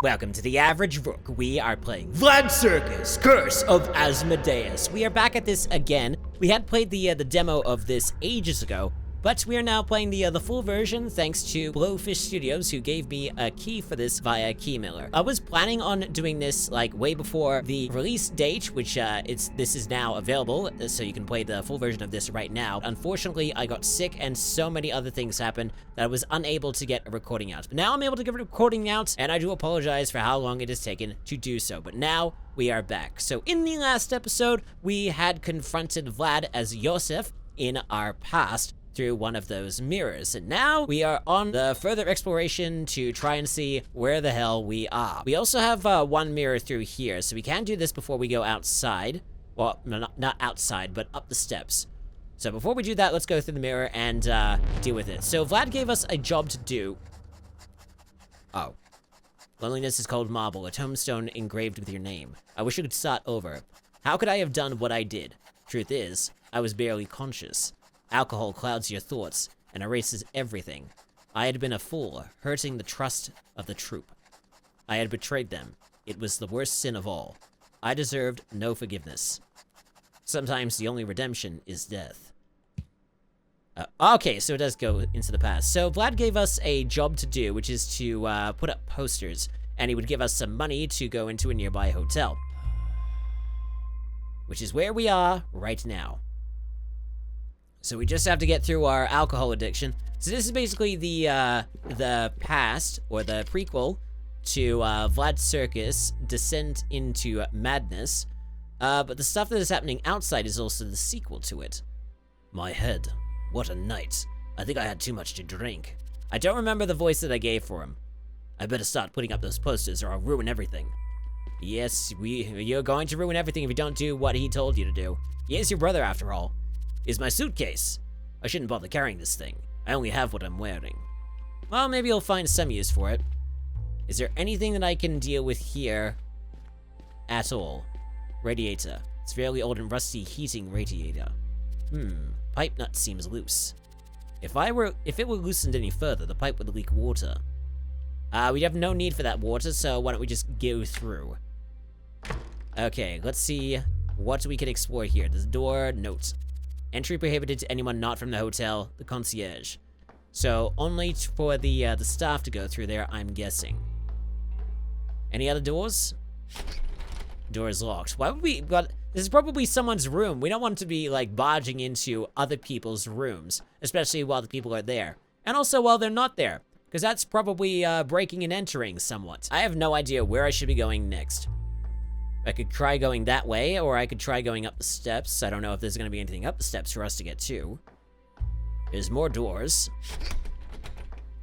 Welcome to the Average Rook. We are playing Vlad Circus, Curse of Asmodeus. We are back at this again. We had played the demo of this ages ago, but we are now playing the full version thanks to Blowfish Studios, who gave me a key for this via Keymailer. I was planning on doing this like way before the release date, which this is now available, so you can play the full version of this right now. Unfortunately, I got sick and so many other things happened that I was unable to get a recording out. But now I'm able to get a recording out, and I do apologize for how long it has taken to do so. But now we are back. So in the last episode, we had confronted Vlad as Yosef in our past through one of those mirrors, and now we are on the further exploration to try and see where the hell we are. We also have one mirror through here, so we can do this before we go outside. Well, not outside, but up the steps. So before we do that, let's go through the mirror and deal with it. So Vlad gave us a job to do. Oh. Loneliness is called marble, a tombstone engraved with your name. I wish I could start over. How could I have done what I did? Truth is, I was barely conscious. Alcohol clouds your thoughts and erases everything. I had been a fool, hurting the trust of the troupe. I had betrayed them. It was the worst sin of all. I deserved no forgiveness. Sometimes the only redemption is death. Okay, so it does go into the past. So Vlad gave us a job to do, which is to put up posters, and he would give us some money to go into a nearby hotel. Which is where we are right now. So we just have to get through our alcohol addiction. So this is basically the past, or the prequel, to Vlad Circus, Descent into Madness. But the stuff that is happening outside is also the sequel to it. My head. What a night. I think I had too much to drink. I don't remember the voice that I gave for him. I better start putting up those posters or I'll ruin everything. Yes, you're going to ruin everything if you don't do what he told you to do. He is your brother after all. Is my suitcase. I shouldn't bother carrying this thing. I only have what I'm wearing. Well, maybe I'll find some use for it. Is there anything that I can deal with here at all? Radiator. It's fairly old and rusty heating radiator. Pipe nut seems loose. If it were loosened any further, the pipe would leak water. We have no need for that water, so why don't we just go through? Okay, let's see what we can explore here. There's a door, note. Entry prohibited to anyone not from the hotel, the concierge. So, only for the staff to go through there, I'm guessing. Any other doors? Door is locked. Why would we, but this is probably someone's room. We don't want to be, like, barging into other people's rooms, especially while the people are there. And also while they're not there, because that's probably breaking and entering somewhat. I have no idea where I should be going next. I could try going that way, or I could try going up the steps. I don't know if there's going to be anything up the steps for us to get to. There's more doors.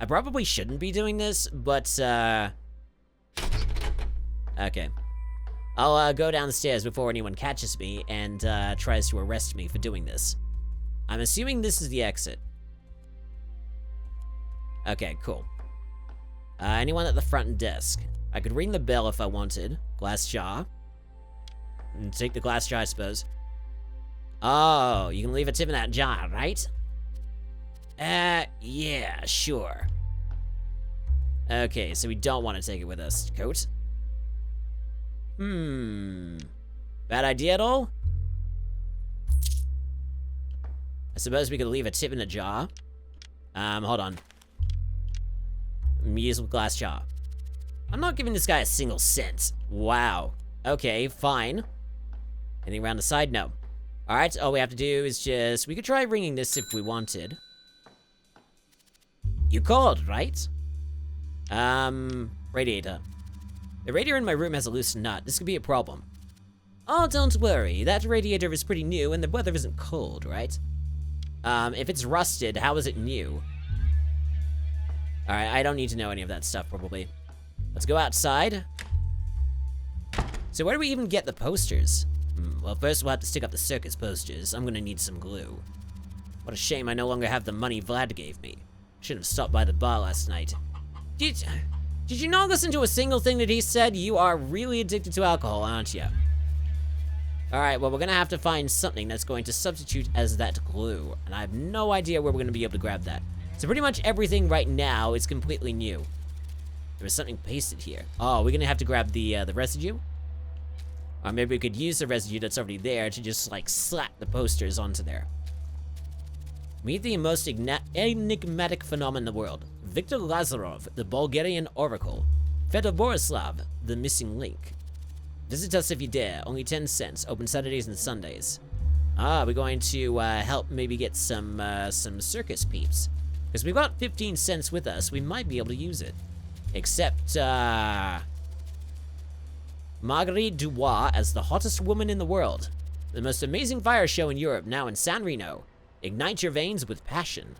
I probably shouldn't be doing this, but, okay. I'll go down the stairs before anyone catches me and tries to arrest me for doing this. I'm assuming this is the exit. Okay, cool. Anyone at the front desk? I could ring the bell if I wanted. Glass jar. And take the glass jar, I suppose. Oh, you can leave a tip in that jar, right? Yeah, sure. Okay, so we don't want to take it with us. Coat? Bad idea at all? I suppose we could leave a tip in a jar. Hold on. Use with glass jar. I'm not giving this guy a single cent. Wow. Okay, fine. Anything around the side? No. Alright, all we have to do is just... We could try ringing this if we wanted. You called, right? Radiator. The radiator in my room has a loose nut. This could be a problem. Oh, don't worry. That radiator is pretty new and the weather isn't cold, right? If it's rusted, how is it new? Alright, I don't need to know any of that stuff, probably. Let's go outside. So where do we even get the posters? Well, first we'll have to stick up the circus posters. I'm gonna need some glue. What a shame I no longer have the money Vlad gave me. Should have stopped by the bar last night. Did you not listen to a single thing that he said? You are really addicted to alcohol, aren't you? Alright, well, we're gonna have to find something that's going to substitute as that glue. And I have no idea where we're gonna be able to grab that. So pretty much everything right now is completely new. There was something pasted here. Oh, we're gonna have to grab the residue? Or maybe we could use the residue that's already there to just, like, slap the posters onto there. Meet the most enigmatic phenomenon in the world. Viktor Lazarov, the Bulgarian oracle. Fedor Borislav, the missing link. Visit us if you dare. Only 10 cents. Open Saturdays and Sundays. Ah, we're going to help maybe get some circus peeps. Because we've got 15 cents with us, we might be able to use it. Except, Marguerite Dubois as the hottest woman in the world. The most amazing fire show in Europe, now in San Reno. Ignite your veins with passion.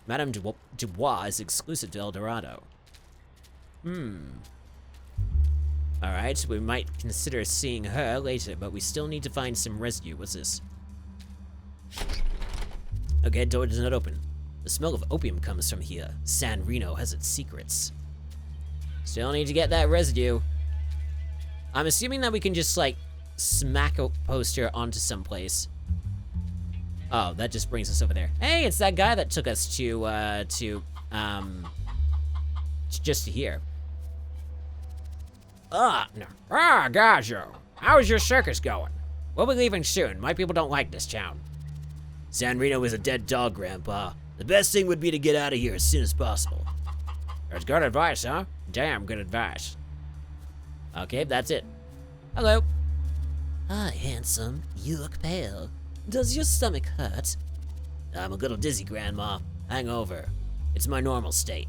Madame Dubois is exclusive to El Dorado. Alright, so we might consider seeing her later, but we still need to find some residue. What's this? Okay, door does not open. The smell of opium comes from here. San Reno has its secrets. Still need to get that residue. I'm assuming that we can just, like, smack a poster onto someplace. Oh, that just brings us over there. Hey, it's that guy that took us just to here. Gotcha. How's your circus going? We'll be leaving soon. My people don't like this town. San Reno is a dead dog, Grandpa. The best thing would be to get out of here as soon as possible. That's good advice, huh? Damn good advice. Okay, that's it. Hello. Ah, handsome. You look pale. Does your stomach hurt? I'm a little dizzy, Grandma. Hang over. It's my normal state.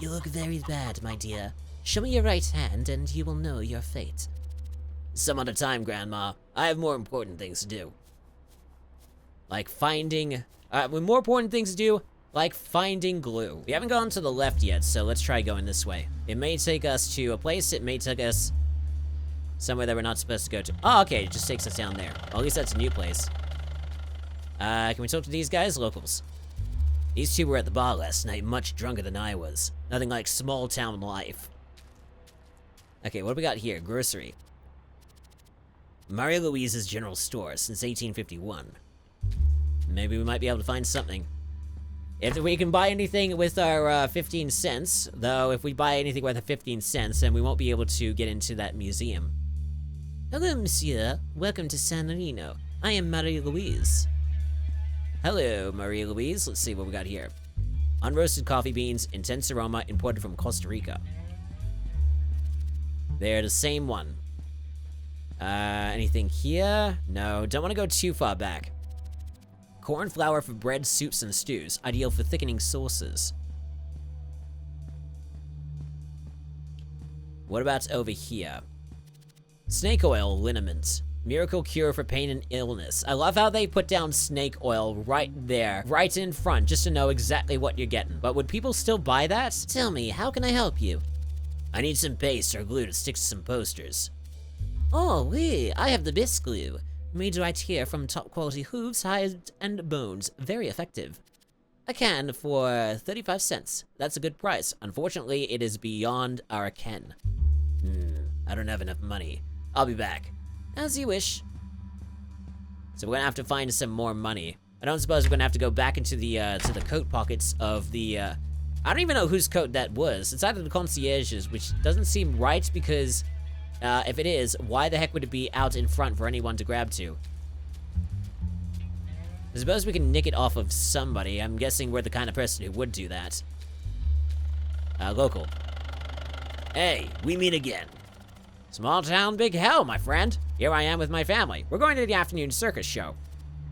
You look very bad, my dear. Show me your right hand, and you will know your fate. Some other time, Grandma. I have more important things to do. Like finding... more important things to do, like finding glue. We haven't gone to the left yet, so let's try going this way. It may take us to a place, it may take us somewhere that we're not supposed to go to. Oh, okay, it just takes us down there. Well, at least that's a new place. Can we talk to these guys? Locals. These two were at the bar last night, much drunker than I was. Nothing like small town life. Okay, what do we got here? Grocery. Maria Louise's General Store since 1851. Maybe we might be able to find something. If we can buy anything with our 15 cents, though if we buy anything worth 15 cents, then we won't be able to get into that museum. Hello, monsieur. Welcome to San Reno. I am Maria Louise. Hello, Maria Louise. Let's see what we got here. Unroasted coffee beans, intense aroma, imported from Costa Rica. They're the same one. Anything here? No, don't want to go too far back. Corn flour for bread, soups, and stews. Ideal for thickening sauces. What about over here? Snake oil liniment. Miracle cure for pain and illness. I love how they put down snake oil right there, right in front, just to know exactly what you're getting. But would people still buy that? Tell me, how can I help you? I need some paste or glue to stick to some posters. Oh, oui, I have the best glue. Made right here from top quality hooves, hides, and bones. Very effective. A can for 35 cents. That's a good price. Unfortunately, it is beyond our ken. I don't have enough money. I'll be back. As you wish. So we're gonna have to find some more money. I don't suppose we're gonna have to go back into the to the coat pockets of the I don't even know whose coat that was. It's either the concierge's, which doesn't seem right because if it is, why the heck would it be out in front for anyone to grab to? I suppose we can nick it off of somebody. I'm guessing we're the kind of person who would do that. Local. Hey, we meet again. Small town, big hell, my friend. Here I am with my family. We're going to the afternoon circus show.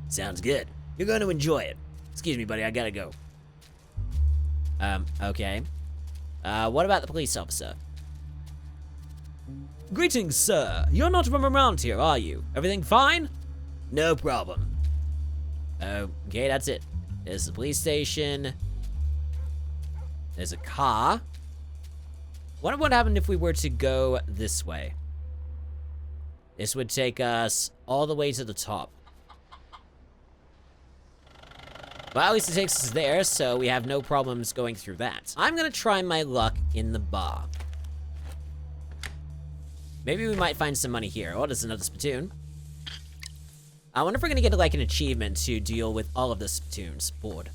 Sounds good. You're going to enjoy it. Excuse me, buddy, I gotta go. Okay. What about the police officer? Greetings, sir. You're not from around here, are you? Everything fine? No problem. Okay, that's it. There's the police station. There's a car. What would happen if we were to go this way? This would take us all the way to the top. Well, at least it takes us there, so we have no problems going through that. I'm gonna try my luck in the bar. Maybe we might find some money here. Oh, there's another spittoon. I wonder if we're gonna get like an achievement to deal with all of the spittoons. Board.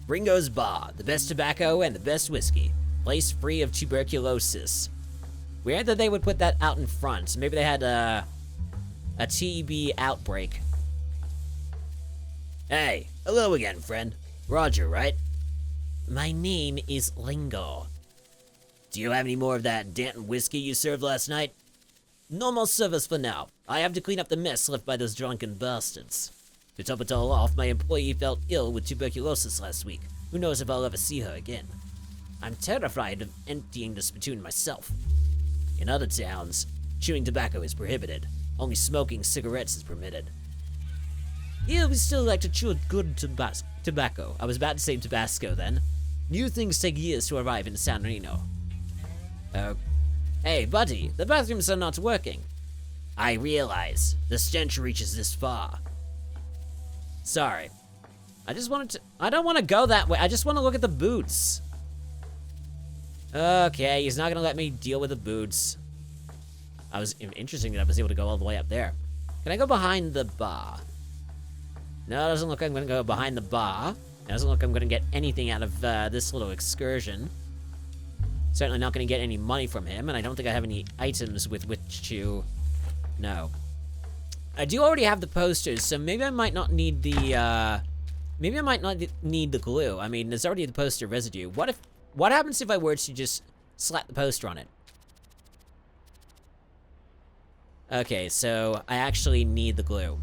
Ringo's Bar, the best tobacco and the best whiskey. Place free of tuberculosis. Weird that they would put that out in front. Maybe they had a TB outbreak. Hey, hello again, friend. Roger, right? My name is Lingo. Do you have any more of that Danton whiskey you served last night? No more service for now. I have to clean up the mess left by those drunken bastards. To top it all off, my employee fell ill with tuberculosis last week. Who knows if I'll ever see her again. I'm terrified of emptying the spittoon myself. In other towns, chewing tobacco is prohibited. Only smoking cigarettes is permitted. Here we still like to chew good tobacco. I was about to say Tabasco then. New things take years to arrive in San Reno. Hey, buddy, the bathrooms are not working. I realize. The stench reaches this far. Sorry. I don't want to go that way. I just want to look at the boots. Okay, he's not going to let me deal with the boots. Interesting that I was able to go all the way up there. Can I go behind the bar? No, it doesn't look like I'm going to go behind the bar. It doesn't look like I'm going to get anything out of this little excursion. Certainly not going to get any money from him, and I don't think I have any items with which to... No. I do already have the posters, so maybe I might not need the, maybe I might not need the glue. I mean, there's already the poster residue. What happens if I were to just slap the poster on it? Okay, so I actually need the glue.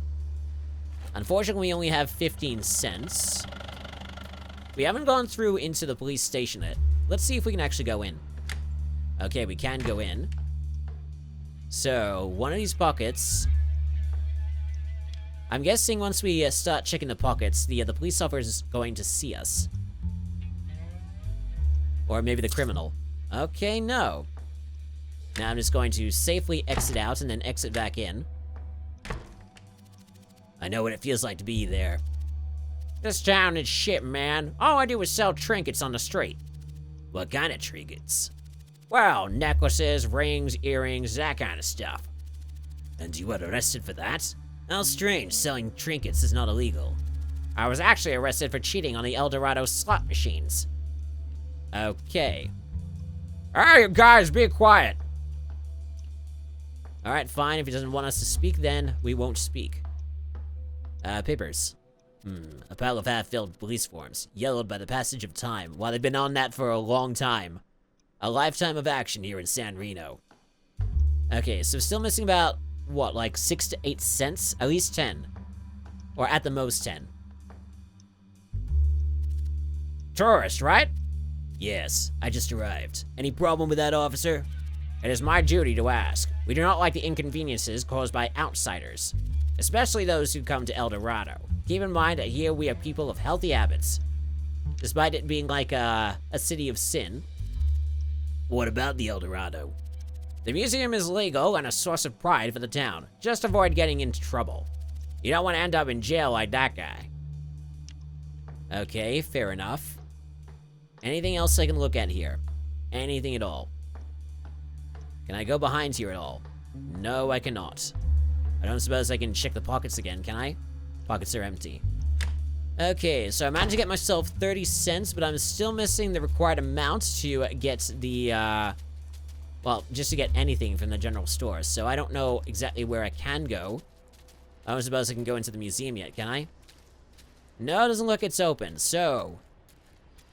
Unfortunately, we only have 15 cents. We haven't gone through into the police station yet. Let's see if we can actually go in. Okay, we can go in. So, one of these pockets... I'm guessing once we start checking the pockets, the police officer is going to see us. Or maybe the criminal. Okay, no. Now I'm just going to safely exit out and then exit back in. I know what it feels like to be there. This town is shit, man. All I do is sell trinkets on the street. What kind of trinkets? Well, necklaces, rings, earrings, that kind of stuff. And you got arrested for that? How strange, selling trinkets is not illegal. I was actually arrested for cheating on the El Dorado slot machines. Okay. Hey, you guys, be quiet. Alright, fine. If he doesn't want us to speak, then we won't speak. Papers. A pile of half-filled police forms, yellowed by the passage of time. Well, they've been on that for a long time. A lifetime of action here in San Reno. Okay, so still missing about, what, like 6 to 8 cents? At least 10. Or at the most 10. Tourist, right? Yes, I just arrived. Any problem with that, officer? It is my duty to ask. We do not like the inconveniences caused by outsiders, especially those who come to El Dorado. Keep in mind that here we are people of healthy habits, despite it being like a city of sin. What about the El Dorado? The museum is legal and a source of pride for the town. Just avoid getting into trouble. You don't want to end up in jail like that guy. Okay, fair enough. Anything else I can look at here? Anything at all? Can I go behind here at all? No, I cannot. I don't suppose I can check the pockets again, can I? Pockets are empty. Okay, so I managed to get myself 30 cents, but I'm still missing the required amount to get the, well, just to get anything from the general store. So I don't know exactly where I can go. I don't suppose I can go into the museum yet, can I? No, it doesn't look it's open, so...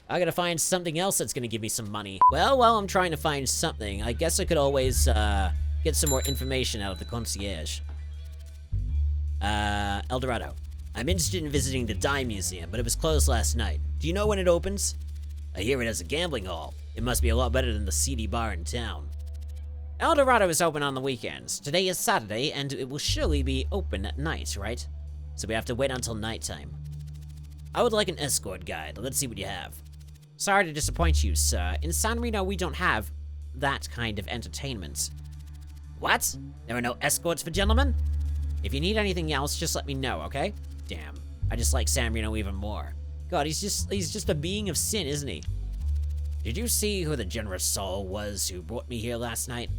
I gotta find something else that's gonna give me some money. Well, while I'm trying to find something, I guess I could always, get some more information out of the concierge. El Dorado. I'm interested in visiting the Dye Museum, but it was closed last night. Do you know when it opens? I hear it has a gambling hall. It must be a lot better than the seedy bar in town. El Dorado is open on the weekends. Today is Saturday, and it will surely be open at night, right? So we have to wait until nighttime. I would like an escort guide. Let's see what you have. Sorry to disappoint you, sir. In San Reno, we don't have that kind of entertainment. What? There are no escorts for gentlemen? If you need anything else, just let me know, okay? Damn, I just like San Reno even more. God, he's just a being of sin, isn't he? Did you see who the generous soul was who brought me here last night?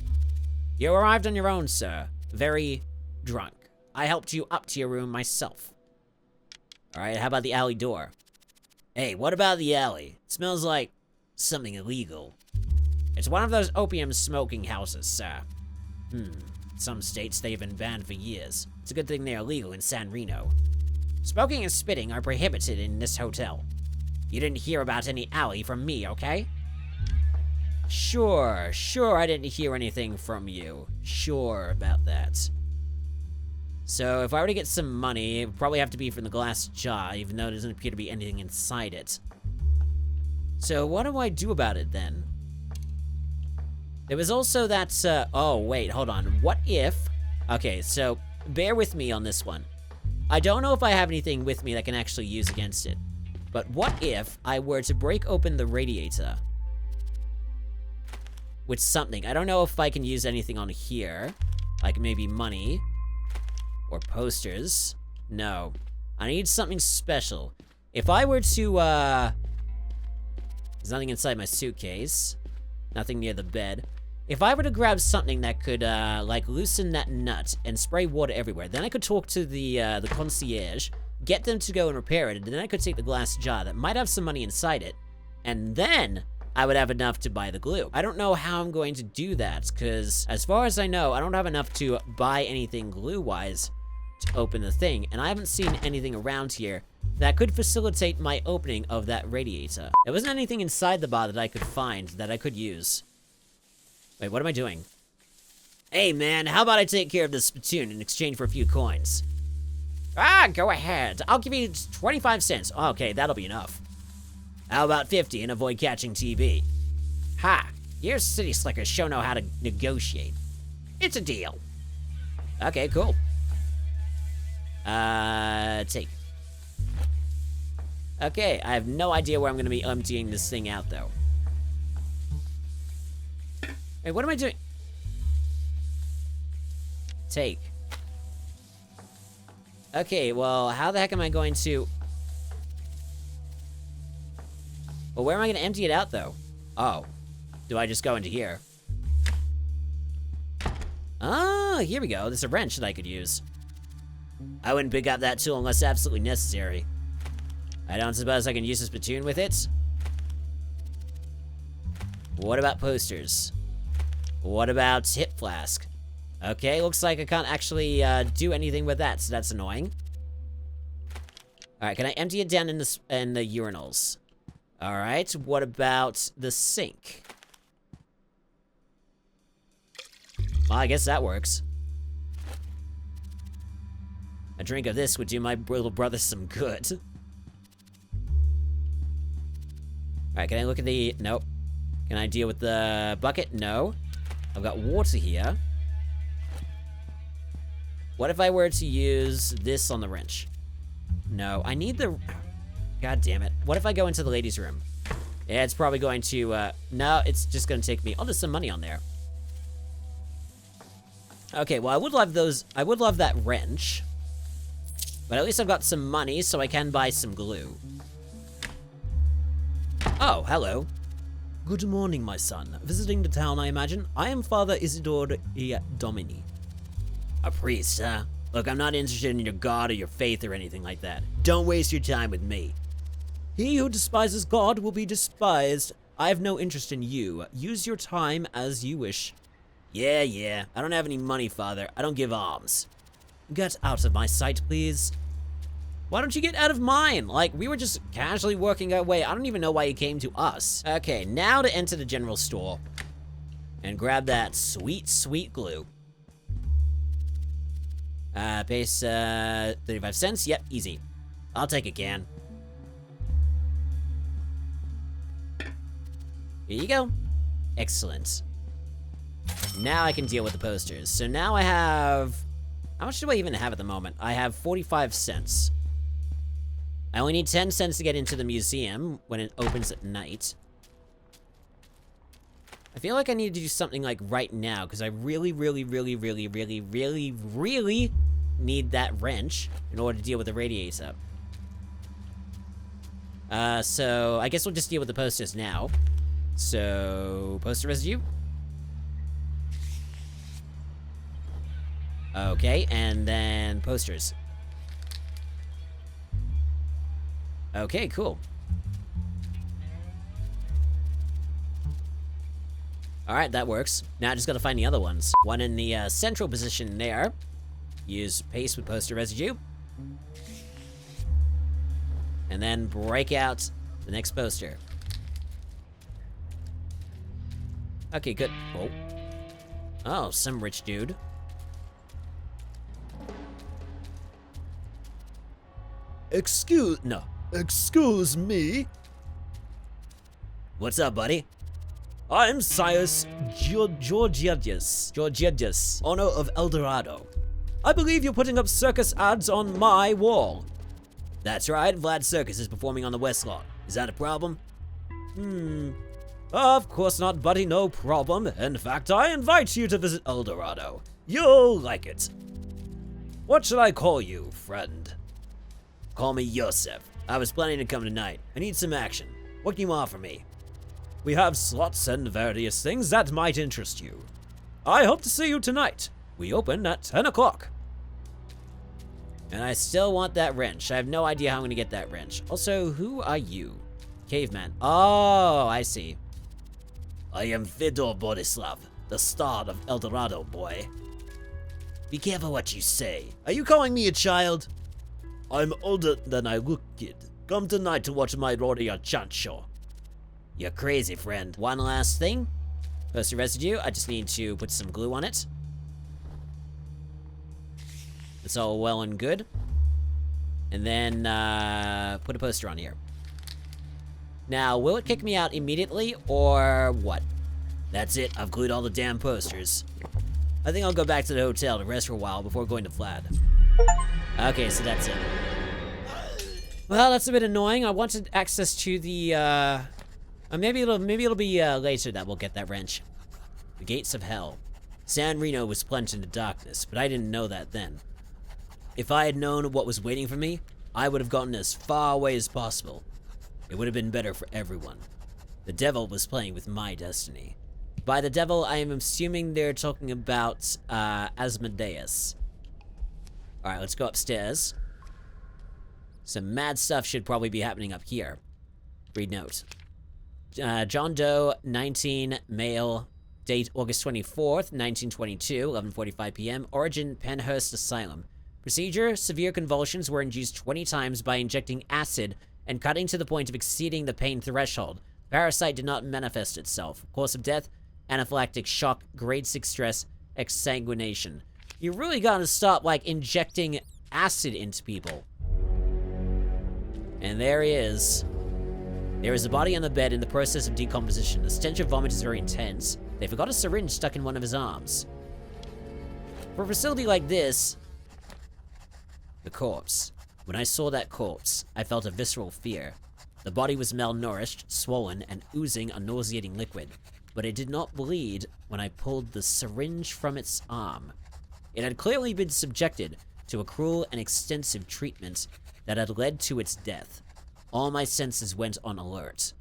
You arrived on your own, sir. Very drunk. I helped you up to your room myself. Alright, how about the alley door? Hey, what about the alley? It smells like Something illegal. It's one of those opium smoking houses, sir. Some states they've been banned for years. It's a good thing they are legal in San Reno. Smoking and spitting are prohibited in this hotel. You didn't hear about any alley from me, okay? Sure, I didn't hear anything from you. Sure about that. So, if I were to get some money, it would probably have to be from the glass jar, even though there doesn't appear to be anything inside it. So, what do I do about it, then? There was also that, oh, wait, hold on. What if... Okay, so, bear with me on this one. I don't know if I have anything with me that can actually use against it. But what if I were to break open the radiator with something? I don't know if I can use anything on here. Like maybe money. Or posters. No. I need something special. If I were to, there's nothing inside my suitcase. Nothing near the bed. If I were to grab something that could, like, loosen that nut and spray water everywhere, then I could talk to the concierge, get them to go and repair it, and then I could take the glass jar that might have some money inside it, and then I would have enough to buy the glue. I don't know how I'm going to do that, because as far as I know, I don't have enough to buy anything glue-wise to open the thing, and I haven't seen anything around here that could facilitate my opening of that radiator. There wasn't anything inside the bar that I could find that I could use. Wait, what am I doing? Hey man, how about I take care of this spittoon in exchange for a few coins? Ah, go ahead. I'll give you 25 cents. Okay, that'll be enough. How about 50 and avoid catching TB? Ha! Your city slickers sure know how to negotiate. It's a deal. Okay, cool. Take. Okay, I have no idea where I'm gonna be emptying this thing out, though. Wait, what am I doing? Take. Okay, well, how the heck am I going to... Well, where am I going to empty it out, though? Oh. Do I just go into here? Ah, here we go. There's a wrench that I could use. I wouldn't pick up that tool unless absolutely necessary. I don't suppose I can use a spittoon with it? What about posters? What about hip flask? Okay, looks like I can't actually do anything with that, so that's annoying. Alright, can I empty it down in the urinals? Alright, what about the sink? Well, I guess that works. A drink of this would do my little brother some good. Alright, can I look at the... Nope. Can I deal with the bucket? No. I've got water here. What if I were to use this on the wrench? No, I need the... God damn it. What if I go into the ladies' room? Yeah, it's probably going to, no, it's just gonna take me... Oh, there's some money on there. Okay, well, I would love that wrench. But at least I've got some money, so I can buy some glue. Oh, hello. Good morning, my son. Visiting the town, I imagine? I am Father Isidore Domini. A priest, huh? Look, I'm not interested in your God or your faith or anything like that. Don't waste your time with me. He who despises God will be despised. I have no interest in you. Use your time as you wish. Yeah. I don't have any money, Father. I don't give alms. Get out of my sight, please. Why don't you get out of mine? Like, we were just casually working our way. I don't even know why you came to us. Okay, now to enter the general store. And grab that sweet, sweet glue. Base, 35 cents. Yep, easy. I'll take a can. Here you go. Excellent. Now I can deal with the posters. So now I have... How much do I even have at the moment? I have 45 cents. I only need 10 cents to get into the museum when it opens at night. I feel like I need to do something like right now, because I really need that wrench in order to deal with the radiator. So I guess we'll just deal with the posters now. So, poster residue. Okay, and then posters. Okay, cool. Alright, that works. Now I just gotta find the other ones. One in the central position there. Use paste with poster residue. And then break out the next poster. Okay, good. Oh. Oh, some rich dude. Excuse me? What's up, buddy? I'm Sias Georgiadus, owner of El Dorado. I believe you're putting up circus ads on my wall. That's right, Vlad Circus is performing on the West Lawn. Is that a problem? Of course not, buddy, no problem. In fact, I invite you to visit El Dorado. You'll like it. What should I call you, friend? Call me Yosef. I was planning to come tonight. I need some action. What can you offer me? We have slots and various things that might interest you. I hope to see you tonight. We open at 10 o'clock. And I still want that wrench. I have no idea how I'm going to get that wrench. Also, who are you? Caveman. Oh, I see. I am Fedor Borislav, the star of El Dorado, boy. Be careful what you say. Are you calling me a child? I'm older than I look, kid. Come tonight to watch my Roria chant show. You're crazy, friend. One last thing. Poster residue. I just need to put some glue on it. It's all well and good. And then, put a poster on here. Now, will it kick me out immediately, or what? That's it. I've glued all the damn posters. I think I'll go back to the hotel to rest for a while before going to Vlad. Okay, so that's it. Well, that's a bit annoying. I wanted access to the, maybe it'll be later that we'll get that wrench. The gates of hell. San Reno was plunged into darkness, but I didn't know that then. If I had known what was waiting for me, I would have gotten as far away as possible. It would have been better for everyone. The devil was playing with my destiny. By the devil, I am assuming they're talking about Asmodeus. Alright, let's go upstairs. Some mad stuff should probably be happening up here. Read note. John Doe, 19, male, date August 24th, 1922, 11:45 p.m., origin Penhurst Asylum. Procedure, severe convulsions were induced 20 times by injecting acid and cutting to the point of exceeding the pain threshold. Parasite did not manifest itself. Course of death, anaphylactic shock, grade 6 stress, exsanguination. You really gotta stop, like, injecting acid into people. And there he is. There is a body on the bed in the process of decomposition. The stench of vomit is very intense. They forgot a syringe stuck in one of his arms. For a facility like this... The corpse. When I saw that corpse, I felt a visceral fear. The body was malnourished, swollen, and oozing a nauseating liquid. But it did not bleed when I pulled the syringe from its arm. It had clearly been subjected to a cruel and extensive treatment that had led to its death. All my senses went on alert.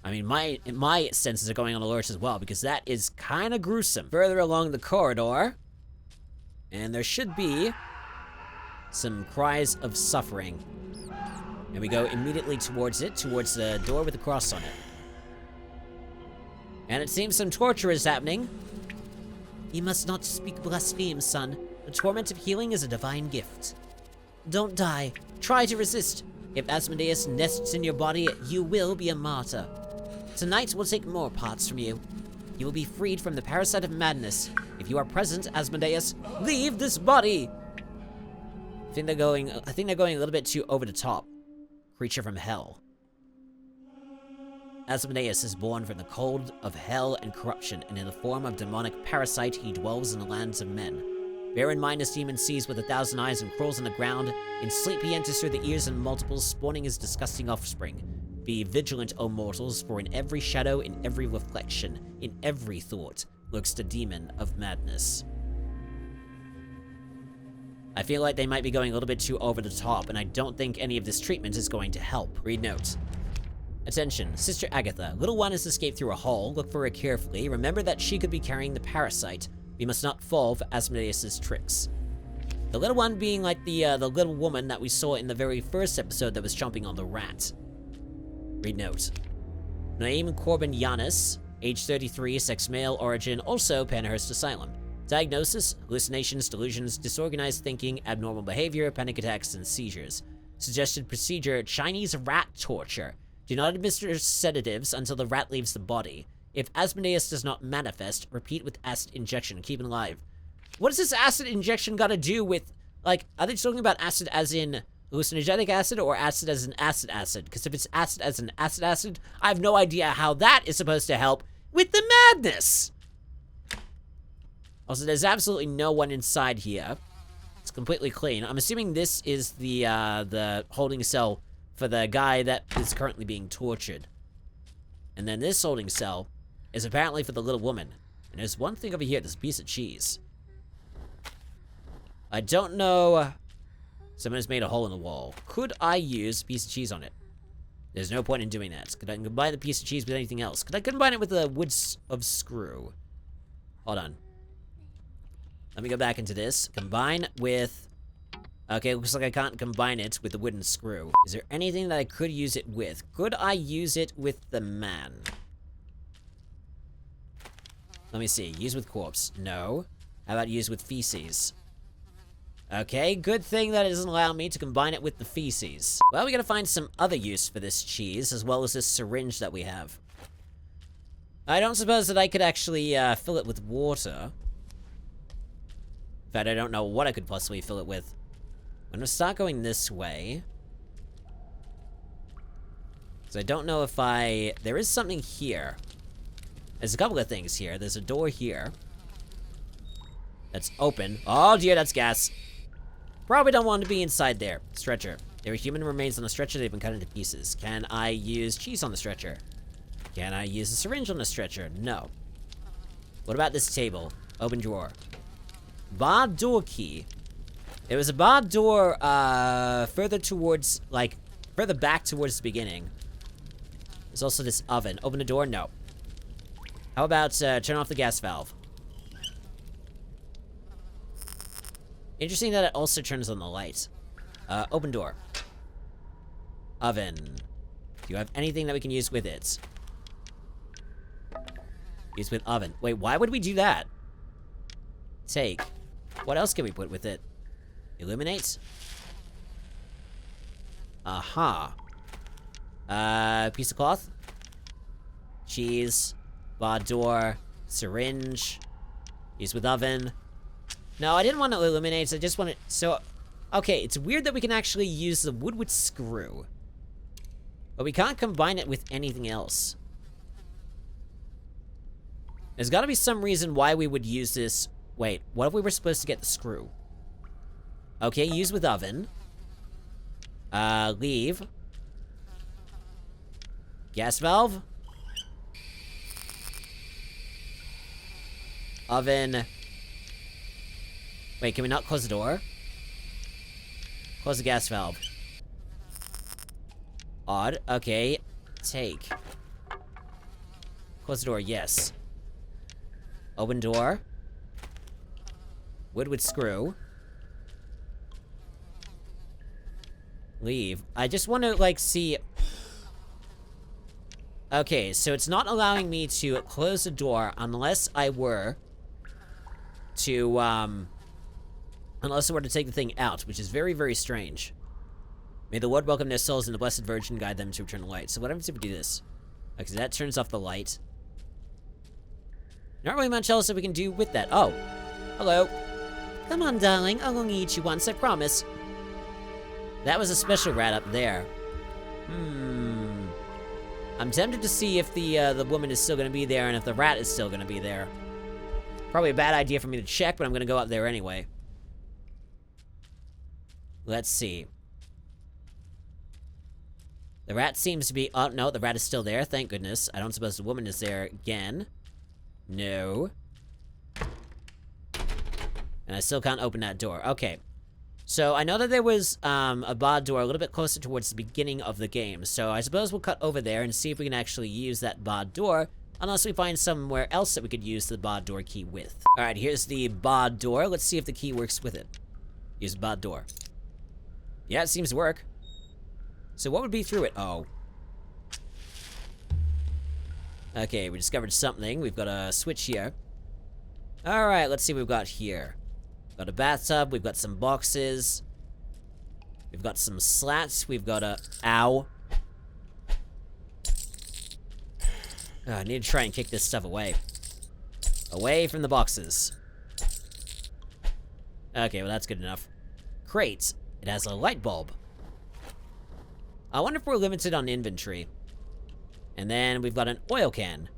I mean, my senses are going on alert as well, because that is kind of gruesome. Further along the corridor, and there should be some cries of suffering. And we go immediately towards it, towards the door with the cross on it. And it seems some torture is happening. You must not speak blaspheme, son. The torment of healing is a divine gift. Don't die. Try to resist. If Asmodeus nests in your body, you will be a martyr. Tonight we'll take more parts from you. You will be freed from the parasite of madness. If you are present, Asmodeus, leave this body! I think they're going a little bit too over the top. Creature from hell. Asmodeus is born from the cold of hell and corruption, and in the form of demonic parasite, he dwells in the lands of men. Bear in mind this demon sees with 1,000 eyes and crawls on the ground. In sleep he enters through the ears and multiples, spawning his disgusting offspring. Be vigilant, O mortals, for in every shadow, in every reflection, in every thought, lurks the demon of madness. I feel like they might be going a little bit too over the top, and I don't think any of this treatment is going to help. Read note. Attention, Sister Agatha. Little one has escaped through a hole. Look for her carefully. Remember that she could be carrying the parasite. We must not fall for Asmodeus' tricks. The little one being like the little woman that we saw in the very first episode that was chomping on the rat. Read note. Naim Corbin Yanis, Age 33, sex male, origin, also Penhurst Asylum. Diagnosis, hallucinations, delusions, disorganized thinking, abnormal behavior, panic attacks, and seizures. Suggested procedure, Chinese rat torture. Do not administer sedatives until the rat leaves the body. If Asmodeus does not manifest, repeat with acid injection. Keep it alive. What does this acid injection got to do with, like, are they talking about acid as in hallucinogenic acid or acid as an acid? Because if it's acid as an acid, I have no idea how that is supposed to help with the madness. Also, there's absolutely no one inside here. It's completely clean. I'm assuming this is the holding cell for the guy that is currently being tortured. And then this holding cell is apparently for the little woman. And there's one thing over here, this piece of cheese. I don't know. Someone has made a hole in the wall. Could I use a piece of cheese on it? There's no point in doing that. Could I combine the piece of cheese with anything else? Could I combine it with a wood of screw? Hold on. Let me go back into this. Combine with... Okay, looks like I can't combine it with the wooden screw. Is there anything that I could use it with? Could I use it with the man? Let me see. Use with corpse. No. How about use with feces? Okay, good thing that it doesn't allow me to combine it with the feces. Well, we gotta find some other use for this cheese, as well as this syringe that we have. I don't suppose that I could actually fill it with water. In fact, I don't know what I could possibly fill it with. I'm gonna start going this way. So I don't know if there is something here. There's a couple of things here. There's a door here. That's open. Oh dear, that's gas. Probably don't want to be inside there. Stretcher. There are human remains on the stretcher. They've been cut into pieces. Can I use cheese on the stretcher? Can I use a syringe on the stretcher? No. What about this table? Open drawer. Barred door key. There was a barred door, further towards, like, further back towards the beginning. There's also this oven. Open the door? No. How about, turn off the gas valve? Interesting that it also turns on the light. Open door. Oven. Do you have anything that we can use with it? Use with oven. Wait, why would we do that? Take. What else can we put with it? Illuminate? Aha. Piece of cloth? Cheese. Bar door. Syringe. Use with oven. No, I didn't want to illuminate, I just wanted... So, okay, it's weird that we can actually use the wood with screw. But we can't combine it with anything else. There's gotta be some reason why we would use this... Wait, what if we were supposed to get the screw? Okay, use with oven. Leave. Gas valve. Oven. Wait, can we not close the door? Close the gas valve. Odd. Okay. Take. Close the door, yes. Open door. Wood with screw. Leave. I just want to, like, see... Okay, so it's not allowing me to close the door unless I were to, unless I were to take the thing out, which is very, very strange. May the Lord welcome their souls and the Blessed Virgin guide them to eternal light. So what happens if we do this? Okay, so that turns off the light. Not really much else that we can do with that. Oh. Hello. Come on, darling. I'll only eat you once, I promise. That was a special rat up there. I'm tempted to see if the woman is still gonna be there and if the rat is still gonna be there. Probably a bad idea for me to check, but I'm gonna go up there anyway. Let's see. The rat seems to be... Oh, no, the rat is still there. Thank goodness. I don't suppose the woman is there again. No. And I still can't open that door. Okay. So, I know that there was a barred door a little bit closer towards the beginning of the game. So, I suppose we'll cut over there and see if we can actually use that barred door. Unless we find somewhere else that we could use the barred door key with. Alright, here's the barred door. Let's see if the key works with it. Use the barred door. Yeah, it seems to work. So what would be through it? Oh. Okay, we discovered something. We've got a switch here. Alright, let's see what we've got here. Got a bathtub, we've got some boxes. We've got some slats, we've got a... Ow. Oh, I need to try and kick this stuff away. Away from the boxes. Okay, well that's good enough. Crate. It has a light bulb. I wonder if we're limited on inventory. And then we've got an oil can.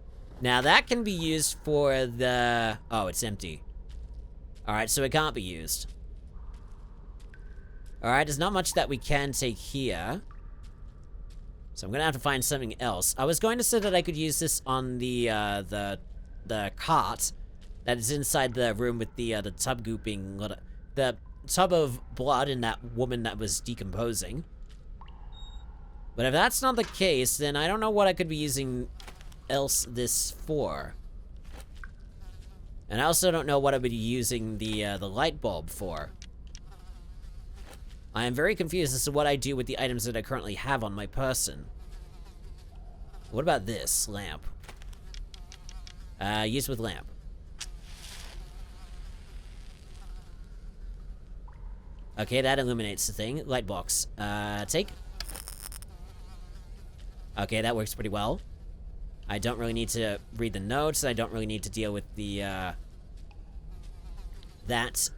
Now that can be used for the... Oh, it's empty. Alright, so it can't be used. Alright, there's not much that we can take here. So I'm gonna have to find something else. I was going to say that I could use this on the cart that is inside the room with the tub gooping... The tub of blood in that woman that was decomposing. But if that's not the case, then I don't know what I could be using else this for. And I also don't know what I would be using the light bulb for. I am very confused as to what I do with the items that I currently have on my person. What about this lamp? Use with lamp. Okay, that illuminates the thing. Light box. Take. Okay, that works pretty well. I don't really need to read the notes. I don't really need to deal with the, that.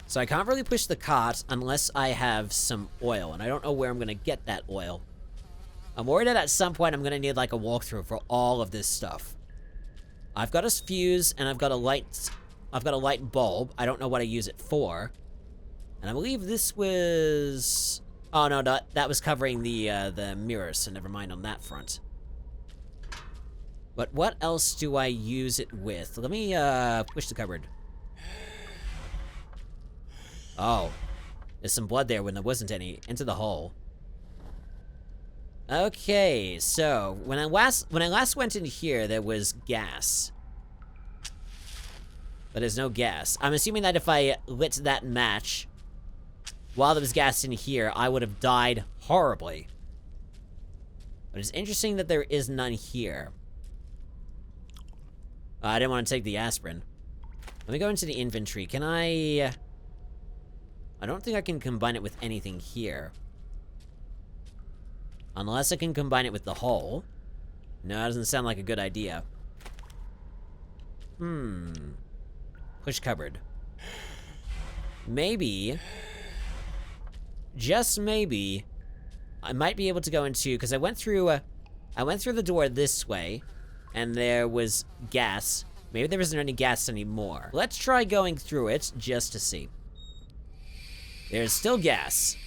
So I can't really push the cart unless I have some oil, and I don't know where I'm gonna get that oil. I'm worried that at some point I'm gonna need, like, a walkthrough for all of this stuff. I've got a fuse, and I've got a light bulb. I don't know what I use it for. And I believe this was... Oh, no, that was covering the mirror, so never mind on that front. But what else do I use it with? Let me, push the cupboard. Oh. There's some blood there when there wasn't any. Into the hole. Okay, so, when I last went in here, there was gas. But there's no gas. I'm assuming that if I lit that match... While there was gas in here, I would have died horribly. But it's interesting that there is none here. I didn't want to take the aspirin. Let me go into the inventory. Can I... I don't think I can combine it with anything here. Unless I can combine it with the hole. No, that doesn't sound like a good idea. Push cupboard. Maybe... Just maybe, I might be able to go into, because I went through the door this way, and there was gas. Maybe there isn't any gas anymore. Let's try going through it, just to see. There's still gas.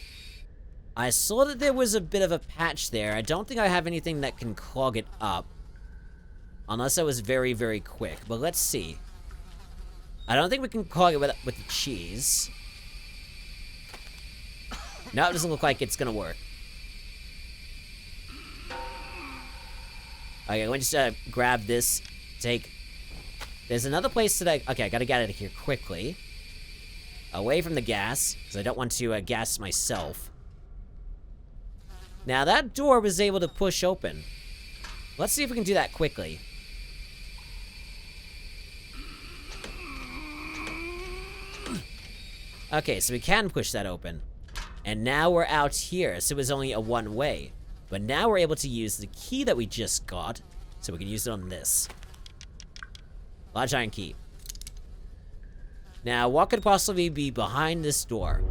I saw that there was a bit of a patch there. I don't think I have anything that can clog it up. Unless I was very, very quick, but let's see. I don't think we can clog it with the cheese. No, it doesn't look like it's gonna work. Okay, let me just grab this. Take. There's another place that okay, I gotta get out of here quickly. Away from the gas, because I don't want to gas myself. Now, that door was able to push open. Let's see if we can do that quickly. Okay, so we can push that open. And now we're out here, so it was only a one-way. But now we're able to use the key that we just got, so we can use it on this. Large iron key. Now, what could possibly be behind this door?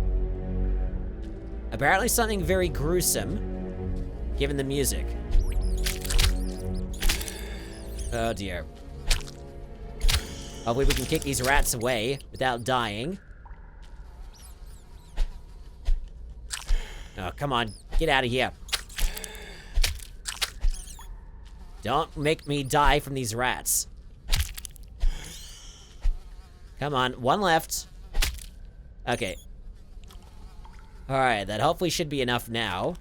Apparently something very gruesome, given the music. Oh dear. Hopefully we can kick these rats away without dying. Oh, come on. Get out of here. Don't make me die from these rats. Come on. One left. Okay. Alright, that hopefully should be enough now.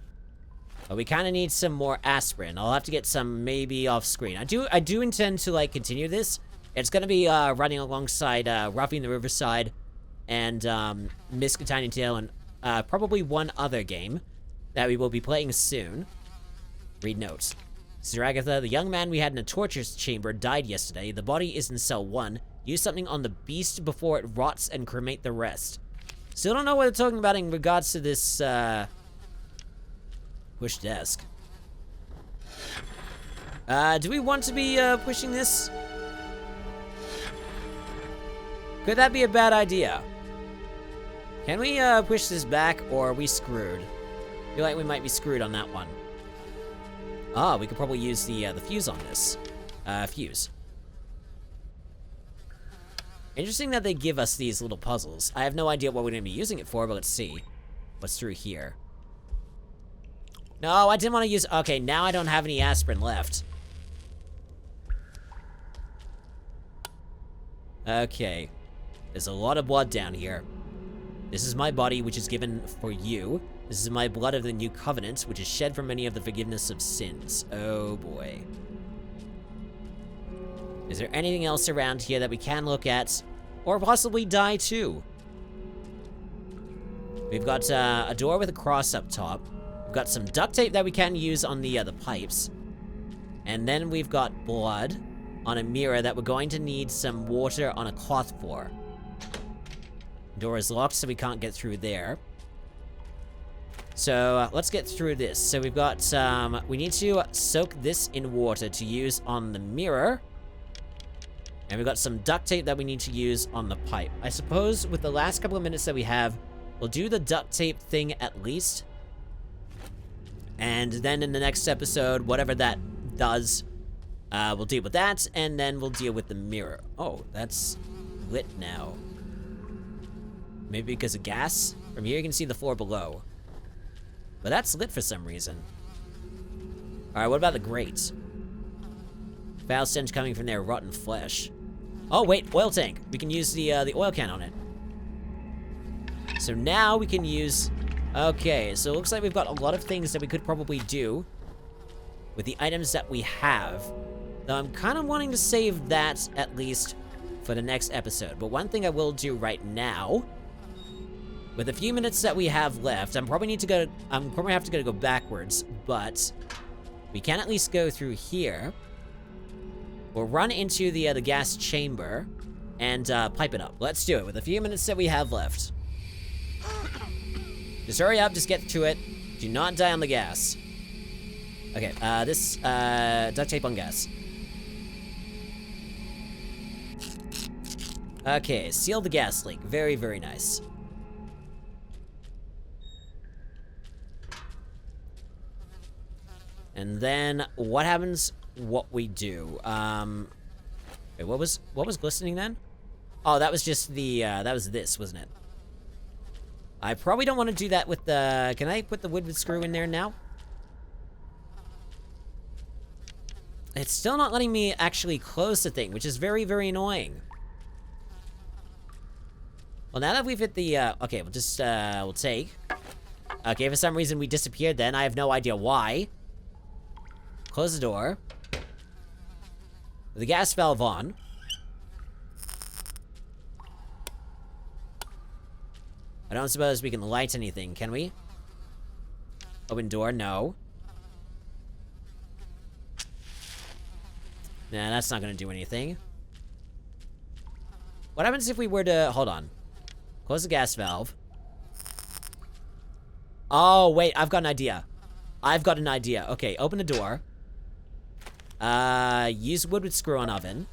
But we kind of need some more aspirin. I'll have to get some maybe off screen. I do intend to, like, continue this. It's gonna be, running alongside, Roughing the Riverside and, Miss Tiny Tail and probably one other game that we will be playing soon. Read notes. Sir Agatha, the young man we had in a torture chamber died yesterday. The body is in cell 1. Use something on the beast before it rots and cremate the rest. Still don't know what they're talking about in regards to this, push desk. Do we want to be, pushing this? Could that be a bad idea? Can we, push this back, or are we screwed? I feel like we might be screwed on that one. Ah, we could probably use the fuse on this. Fuse. Interesting that they give us these little puzzles. I have no idea what we're going to be using it for, but let's see. What's through here? No, I didn't want to use... Okay, now I don't have any aspirin left. Okay. There's a lot of blood down here. This is my body, which is given for you. This is my blood of the new covenant, which is shed for many of the forgiveness of sins. Oh, boy. Is there anything else around here that we can look at? Or possibly die, too? We've got a door with a cross up top. We've got some duct tape that we can use on the pipes. And then we've got blood on a mirror that we're going to need some water on a cloth for. Door is locked, so we can't get through there. So, let's get through this. So we've got, we need to soak this in water to use on the mirror. And we've got some duct tape that we need to use on the pipe. I suppose with the last couple of minutes that we have, we'll do the duct tape thing at least. And then in the next episode, whatever that does, we'll deal with that, and then we'll deal with the mirror. Oh, that's lit now. Maybe because of gas? From here you can see the floor below. But that's lit for some reason. Alright, what about the grate? Foul stench coming from their rotten flesh. Oh, wait, oil tank. We can use the oil can on it. So now we can use... Okay, so it looks like we've got a lot of things that we could probably do with the items that we have. Though I'm kind of wanting to save that, at least, for the next episode. But one thing I will do right now... With the few minutes that we have left, I'm probably have to go backwards, but we can at least go through here. We'll run into the gas chamber and pipe it up. Let's do it with the few minutes that we have left. Just hurry up, just get to it. Do not die on the gas. Okay, this duct tape on gas. Okay, seal the gas leak. Very, very nice. And then, what happens? What we do? Wait, what was glistening then? Oh, that was just the, that was this, wasn't it? I probably don't want to do that with the... Can I put the wood screw in there now? It's still not letting me actually close the thing, which is very, very annoying. Well, now that we've hit the, okay, we'll just, we'll take. Okay, for some reason we disappeared then. I have no idea why. Close the door. With the gas valve on. I don't suppose we can light anything, can we? Open door, no. Nah, that's not gonna do anything. What happens if we were to... Hold on. Close the gas valve. Oh, wait, I've got an idea. I've got an idea. Okay, open the door. Use wood with screw on oven.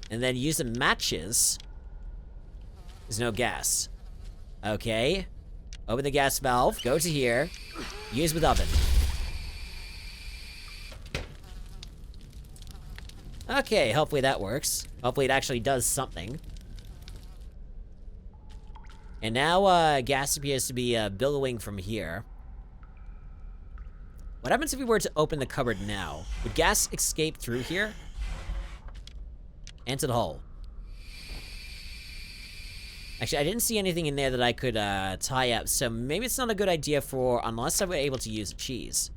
And then use the matches. There's no gas. Okay. Open the gas valve. Go to here. Use with oven. Okay, hopefully that works. Hopefully it actually does something. And now, gas appears to be, billowing from here. What happens if we were to open the cupboard now? Would gas escape through here? And to the hull. Actually, I didn't see anything in there that I could, tie up, so maybe it's not a good idea for... Unless I were able to use cheese.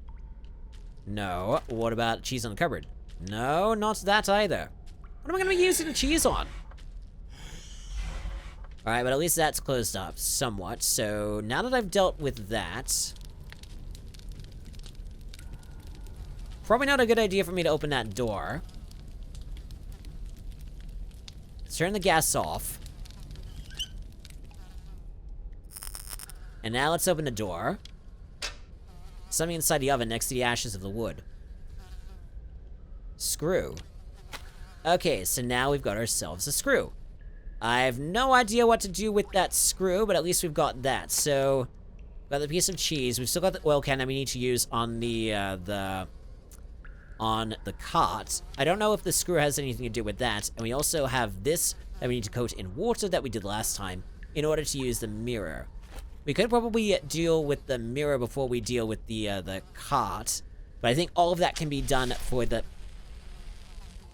No. What about cheese on the cupboard? No, not that either. What am I gonna be using the cheese on? Alright, but at least that's closed up somewhat, so now that I've dealt with that... Probably not a good idea for me to open that door. Let's turn the gas off. And now let's open the door. Something inside the oven next to the ashes of the wood. Screw. Okay, so now we've got ourselves a screw. I have no idea what to do with that screw, but at least we've got that. So, we've got the piece of cheese. We've still got the oil can that we need to use on the cart. I don't know if the screw has anything to do with that. And we also have this that we need to coat in water that we did last time in order to use the mirror. We could probably deal with the mirror before we deal with the cart, but I think all of that can be done for the...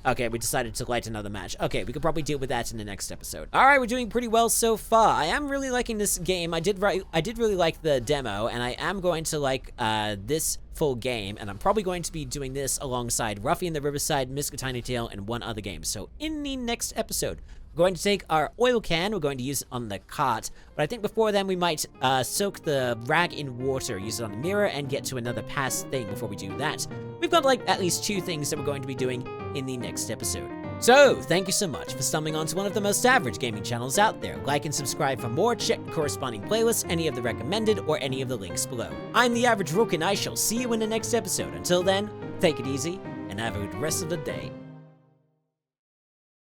Okay, we decided to light another match. Okay, we could probably deal with that in the next episode. All right, we're doing pretty well so far. I am really liking this game. I did really like the demo, and I am going to like this full game, and I'm probably going to be doing this alongside Ruffy in the Riverside, Miska Tiny Tail, and one other game. So in the next episode, we're going to take our oil can, we're going to use it on the cart, but I think before then we might soak the rag in water, use it on the mirror, and get to another past thing before we do that. We've got like at least 2 things that we're going to be doing in the next episode. So, thank you so much for stumbling onto one of the most average gaming channels out there. Like and subscribe for more, check the corresponding playlists, any of the recommended, or any of the links below. I'm the Average Rook, and I shall see you in the next episode. Until then, take it easy, and have a good rest of the day.